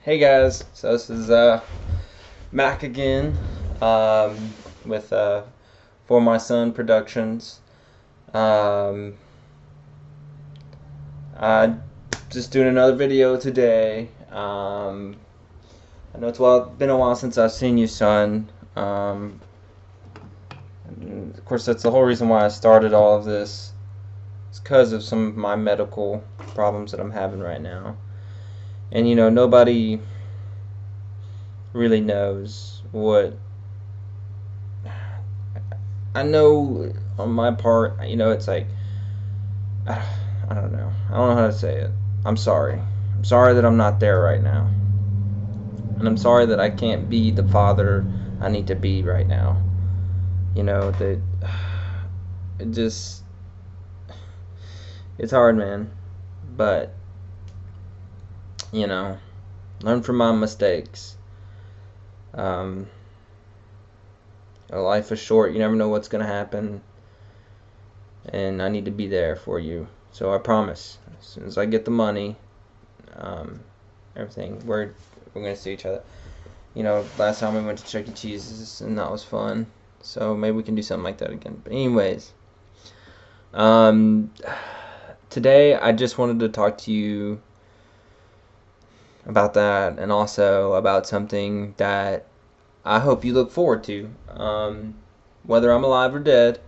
Hey guys, so this is Mac again with For My Son Productions. Um, I just doing another video today. I know been a while since I've seen you, son. And of course, that's the whole reason why I started all of this. It's because of some of my medical problems that I'm having right now. And nobody really knows what I know on my part. It's like I don't know. I don't know how to say it. I'm sorry. I'm sorry that I'm not there right now, and I'm sorry that I can't be the father I need to be right now. That it just it's hard, man. But learn from my mistakes. Um, Life is short. You never know what's gonna happen, and I need to be there for you. So I promise, as soon as I get the money, everything, we're gonna see each other. Last time we went to Chuck E. Cheese's, and that was fun. So maybe we can do something like that again. But anyways, today I just wanted to talk to you about that, and also about something that I hope you look forward to, whether I'm alive or dead.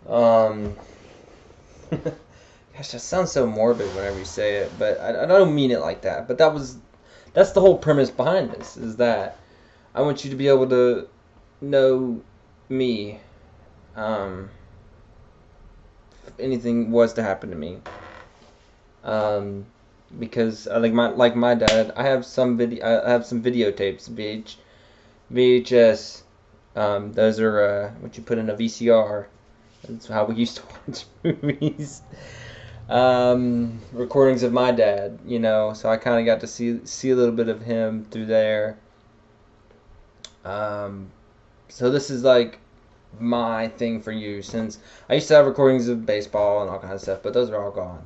Gosh, that sounds so morbid whenever you say it, but I don't mean it like that. But that's the whole premise behind this, is that I want you to be able to know me, if anything was to happen to me. Because like my dad, I have some videotapes, VHS. Those are what you put in a VCR. That's how we used to watch movies. Recordings of my dad, so I kind of got to see a little bit of him through there. So this is like my thing for you, since I used to have recordings of baseball and all kinds of stuff, but those are all gone.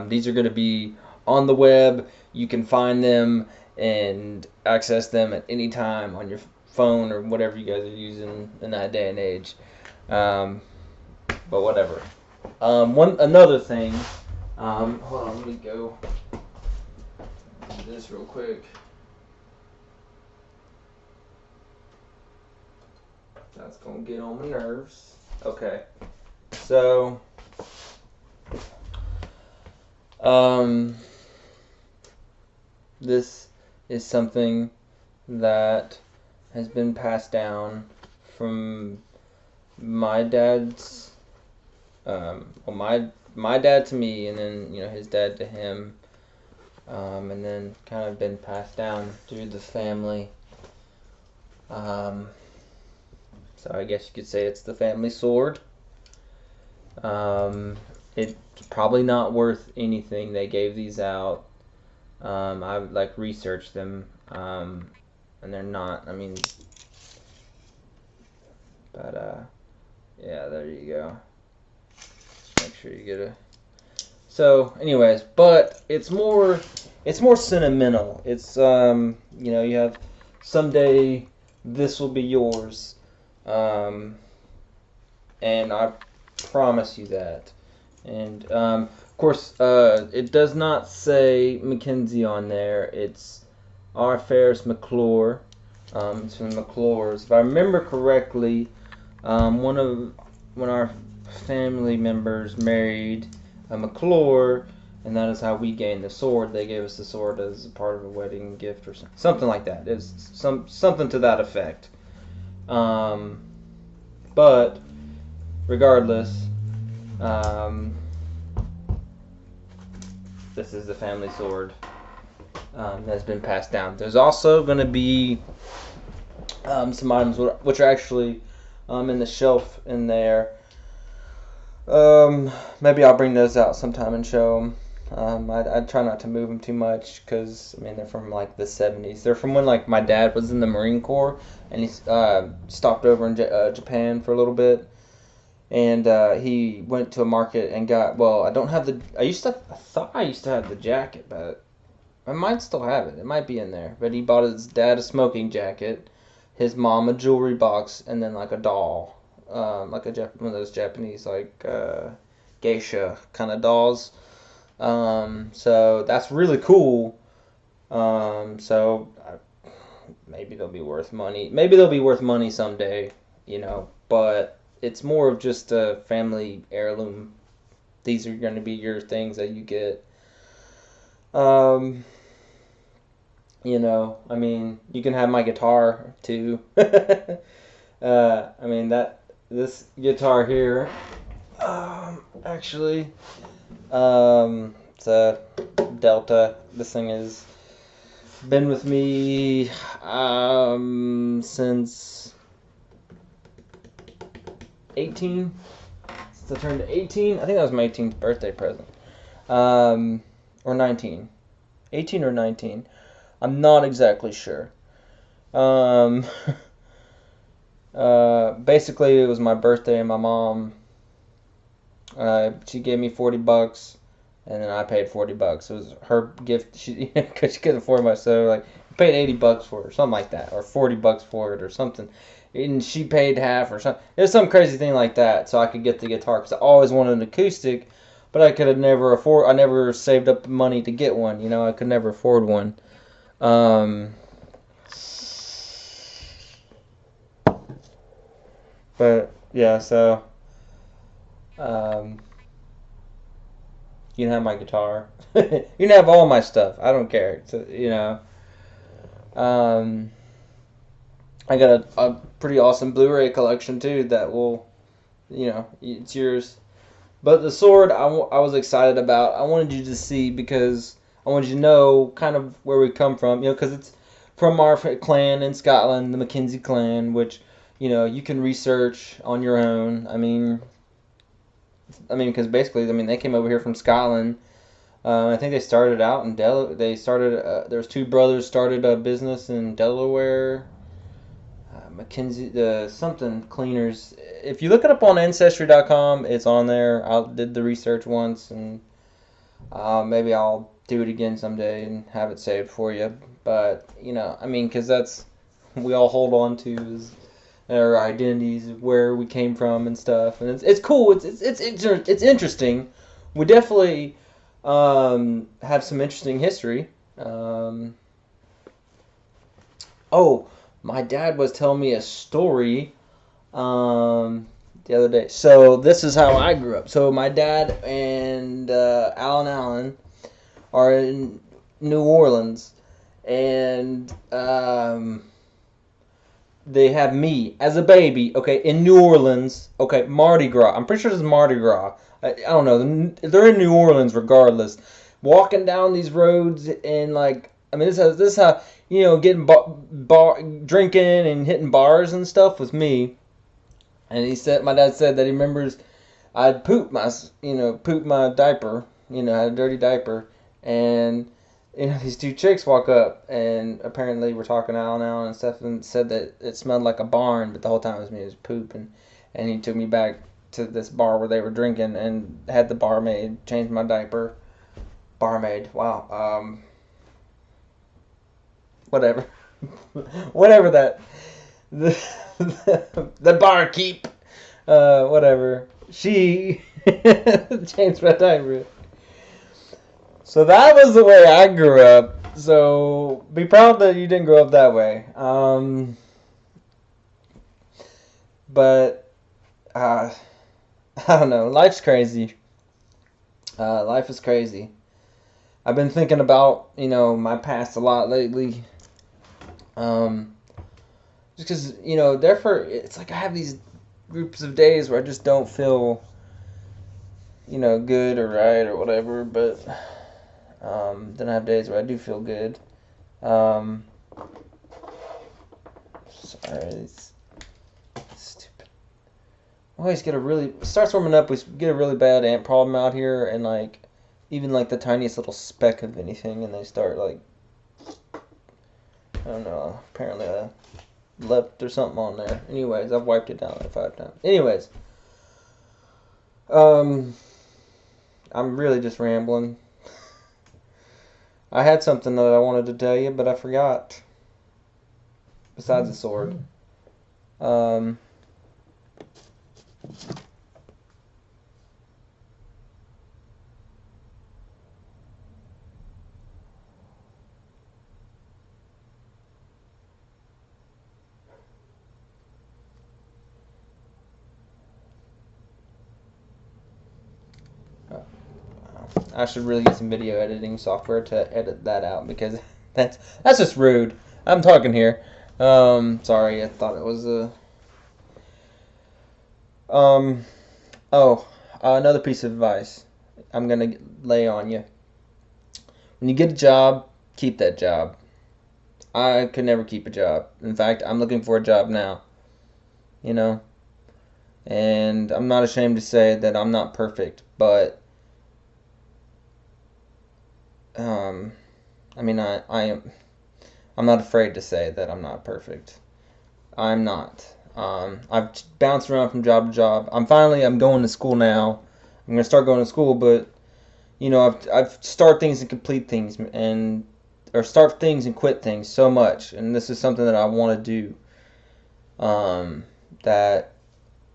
These are going to be on the web. You can find them and access them at any time on your phone or whatever you guys are using in that day and age. But whatever. Another thing. Hold on, let me go do this real quick. That's gonna get on my nerves. Okay. So, this is something that has been passed down from my dad's, my dad to me, and then his dad to him, and then kind of been passed down through the family. So I guess you could say it's the family sword. It's probably not worth anything. They gave these out. I researched them, and they're not. But yeah, there you go. Just make sure you get a. So, anyways, but it's more sentimental. It's you have someday this will be yours, and I promise you that. And of course, it does not say Mackenzie on there. It's R. Ferris McClure. It's from the McClures. If I remember correctly, when our family members married a McClure, and that is how we gained the sword. They gave us the sword as a part of a wedding gift or something like that. It's something to that effect. But regardless, this is the family sword that's been passed down. There's also going to be some items which are actually in the shelf in there. Maybe I'll bring those out sometime and show them. I try not to move them too much, because they're from like the 70s. They're from when my dad was in the Marine Corps, and he stopped over in Japan for a little bit, and he went to a market and got, well, I thought I used to have the jacket, but I might still have it. It might be in there. But he bought his dad a smoking jacket, his mom a jewelry box, and then like a doll, like one of those Japanese like geisha kind of dolls. So that's really cool. Maybe they'll be worth money. Maybe they'll be worth money someday, But it's more of just a family heirloom. These are going to be your things that you get. I mean, you can have my guitar too. I mean this guitar here, actually, it's a Delta. This thing has been with me since 18. Since I turned 18, I think that was my 18th birthday present, or 19, 18 or 19. I'm not exactly sure. Basically, it was my birthday, and my mom, she gave me $40, and then I paid $40. It was her gift. Because she couldn't afford much, so like I paid $80 for it, or something like that, or $40 for it, or something. And she paid half, or something. It was some crazy thing like that, so I could get the guitar. Because I always wanted an acoustic, but I could have never afford. I never saved up money to get one. I could never afford one. But yeah, so you can have my guitar. You can have all my stuff. I don't care. Um, I got a pretty awesome Blu-ray collection too. That will, it's yours. But the sword, I was excited about. I wanted you to see because I wanted you to know kind of where we come from. Because it's from our clan in Scotland, the Mackenzie clan, which you can research on your own. I mean, because basically, they came over here from Scotland. I think they started out in Delaware. There's two brothers started a business in Delaware. Mackenzie, something cleaners. If you look it up on Ancestry.com, it's on there. I did the research once, and maybe I'll do it again someday and have it saved for you. But because we all hold on to our identities, where we came from and stuff, and it's cool. It's interesting. We definitely have some interesting history. My dad was telling me a story the other day. So this is how I grew up. So my dad and Alan Allen are in New Orleans, and they have me as a baby, okay, in New Orleans, okay, Mardi Gras. I'm pretty sure this is Mardi Gras. I don't know. They're in New Orleans regardless. Walking down these roads and this is how getting drinking and hitting bars and stuff with me. And my dad said that he remembers I'd poop my diaper, I had a dirty diaper, and these two chicks walk up and apparently were talking to Alan and stuff and said that it smelled like a barn, but the whole time it was poop, and he took me back to this bar where they were drinking and had the barmaid change my diaper. Barmaid, wow. Whatever. Whatever that. The barkeep. Whatever. She changed my diaper. So that was the way I grew up. So be proud that you didn't grow up that way. But I don't know. Life's crazy. Life is crazy. I've been thinking about my past a lot lately. Just because it's like I have these groups of days where I just don't feel good or right or whatever, but then I have days where I do feel good. Sorry, it's stupid. We always get it starts warming up, we get a really bad ant problem out here, and even the tiniest little speck of anything, and they start I don't know, apparently I left or something on there. Anyways, I've wiped it down 5 times. Anyways, I'm really just rambling. I had something that I wanted to tell you, but I forgot. Besides the sword. Um, I should really get some video editing software to edit that out because that's just rude. I'm talking here. Sorry, I thought it was a. Another piece of advice I'm gonna lay on you. When you get a job, keep that job. I could never keep a job. In fact, I'm looking for a job now. You know, and I'm not ashamed to say that I'm not perfect, but I mean, I am. I'm not afraid to say that I'm not perfect. I'm not. I've bounced around from job to job. I'm going to school now. I'm gonna start going to school, but I've start things and complete things or start things and quit things so much, and this is something that I want to do. That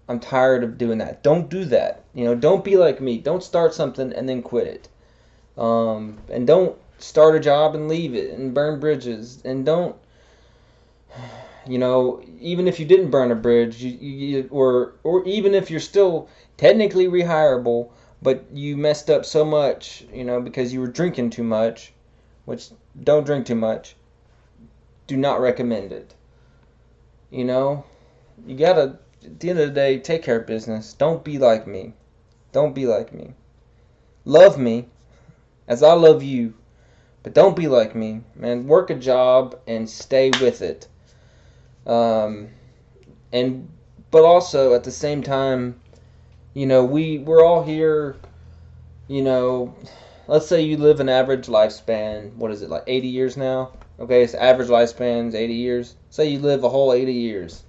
I'm tired of doing that. Don't do that. Don't be like me. Don't start something and then quit it. And don't start a job and leave it and burn bridges. And don't, even if you didn't burn a bridge, or even if you're still technically rehireable, but you messed up so much, because you were drinking too much, which don't drink too much. Do not recommend it. You gotta, at the end of the day, take care of business. Don't be like me. Don't be like me. Love me as I love you, but don't be like me, man. Work a job and stay with it. But also at the same time, we're all here. Let's say you live an average lifespan. What is it, like 80 years now? Okay, so average lifespan is 80 years. Say you live a whole 80 years.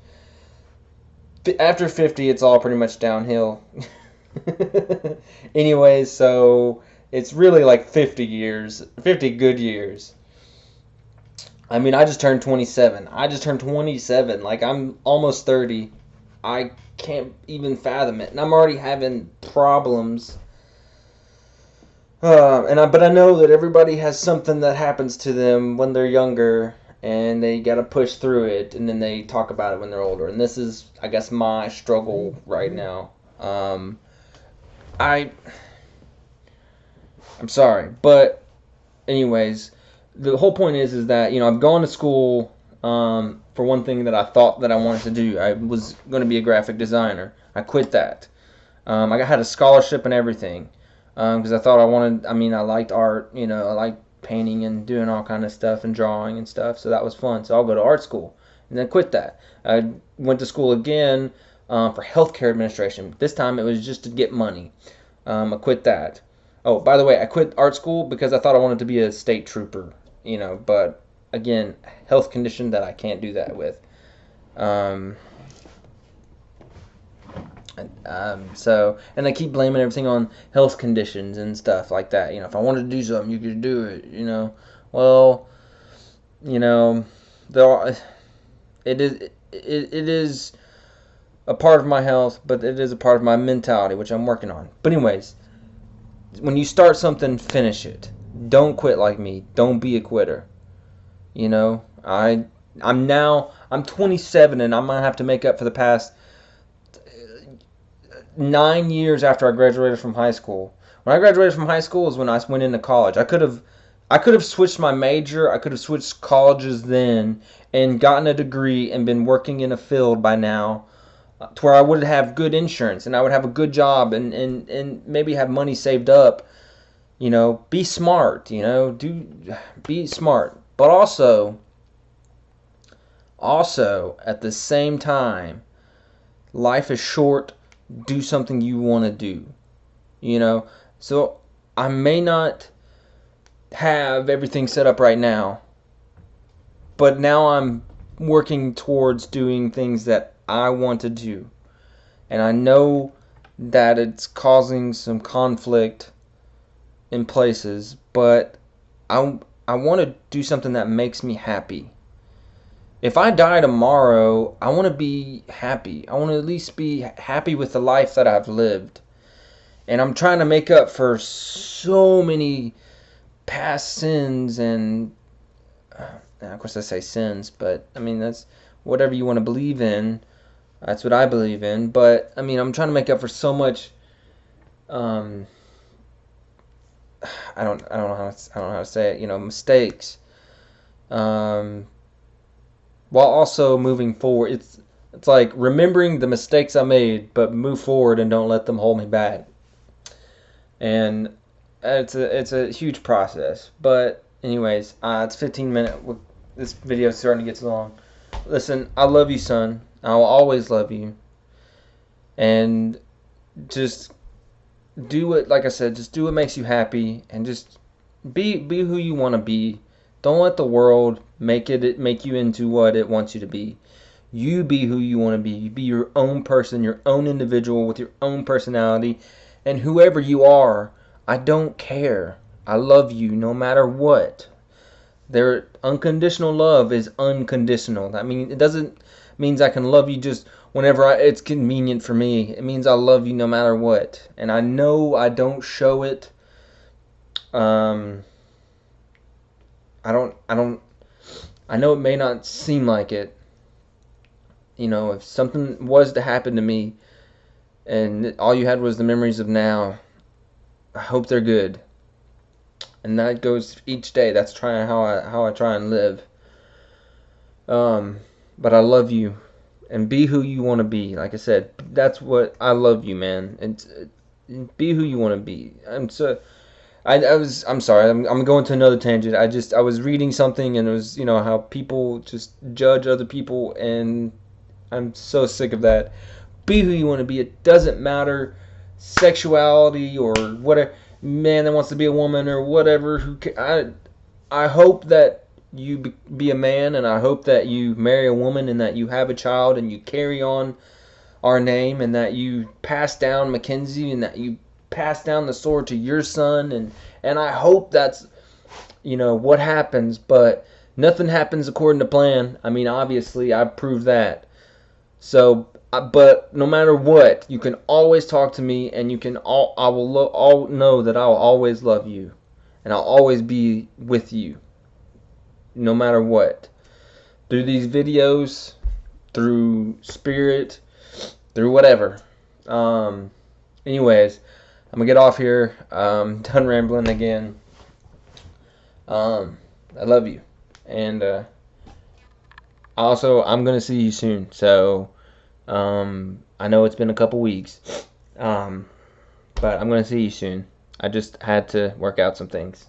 After 50, it's all pretty much downhill. Anyways, so it's really like 50 years, 50 good years. I mean, I just turned 27. Like, I'm almost 30. I can't even fathom it. And I'm already having problems. But I know that everybody has something that happens to them when they're younger, and they gotta push through it, and then they talk about it when they're older. And this is, I guess, my struggle right now. I'm sorry, but anyways, the whole point is that I've gone to school for one thing that I thought that I wanted to do. I was going to be a graphic designer. I quit that. I had a scholarship and everything because I thought I wanted. I mean, I liked art. I liked painting and doing all kind of stuff and drawing and stuff. So that was fun. So I'll go to art school and then quit that. I went to school again for healthcare administration. This time it was just to get money. I quit that. Oh, by the way, I quit art school because I thought I wanted to be a state trooper, but again, health condition that I can't do that with. And they keep blaming everything on health conditions and stuff like that. If I wanted to do something, you could do it, Well, there are, it is a part of my health, but it is a part of my mentality, which I'm working on. But anyways, when you start something, finish it. Don't quit like me. Don't be a quitter. I'm 27, and I'm gonna have to make up for the past 9 years after I graduated from high school. When I graduated from high school is when I went into college. I could have switched my major. I could have switched colleges then and gotten a degree and been working in a field by now to where I would have good insurance and I would have a good job and maybe have money saved up. Be smart, be smart. But also at the same time, life is short. Do something you want to do. So I may not have everything set up right now, but now I'm working towards doing things that I want to do. And I know that it's causing some conflict in places, but I want to do something that makes me happy. If I die tomorrow, I want to be happy. I want to at least be happy with the life that I've lived. And I'm trying to make up for so many past sins and of course I say sins, but I mean that's whatever you want to believe in. That's what I believe in. But I mean I'm trying to make up for so much. Um, I don't know how to say it. Mistakes. Um, while also moving forward. It's like remembering the mistakes I made, but move forward and don't let them hold me back. And it's a huge process. But anyways, it's 15 minutes. This video is starting to get too long. Listen, I love you, son. I will always love you. And just do what, like I said, just do what makes you happy, and just be who you want to be. Don't let the world make you into what it wants you to be. You be who you want to be. You be your own person, your own individual with your own personality, and whoever you are, I don't care. I love you no matter what. Their unconditional love is unconditional. I mean, it doesn't means I can love you just whenever it's convenient for me. It means I love you no matter what. And I know I don't show it. I know it may not seem like it. If something was to happen to me and all you had was the memories of now, I hope they're good. And that goes each day. That's trying how I try and live. But I love you, and be who you want to be. Like I said, that's what I love you, man. And be who you want to be. I'm sorry. I'm going to another tangent. I was reading something, and it was how people just judge other people, and I'm so sick of that. Be who you want to be. It doesn't matter sexuality or whatever. Man that wants to be a woman or whatever. I hope that you be a man, and I hope that you marry a woman, and that you have a child, and you carry on our name, and that you pass down Mackenzie, and that you pass down the sword to your son, and I hope that's what happens. But nothing happens according to plan. I mean, obviously I've proved that. So but no matter what, you can always talk to me, and I will all know that I will always love you, and I'll always be with you, no matter what. Through these videos, through spirit, through whatever. Anyways, I'm gonna get off here. Done rambling again. I love you, and also I'm gonna see you soon. So. I know it's been a couple weeks, but I'm going to see you soon. I just had to work out some things.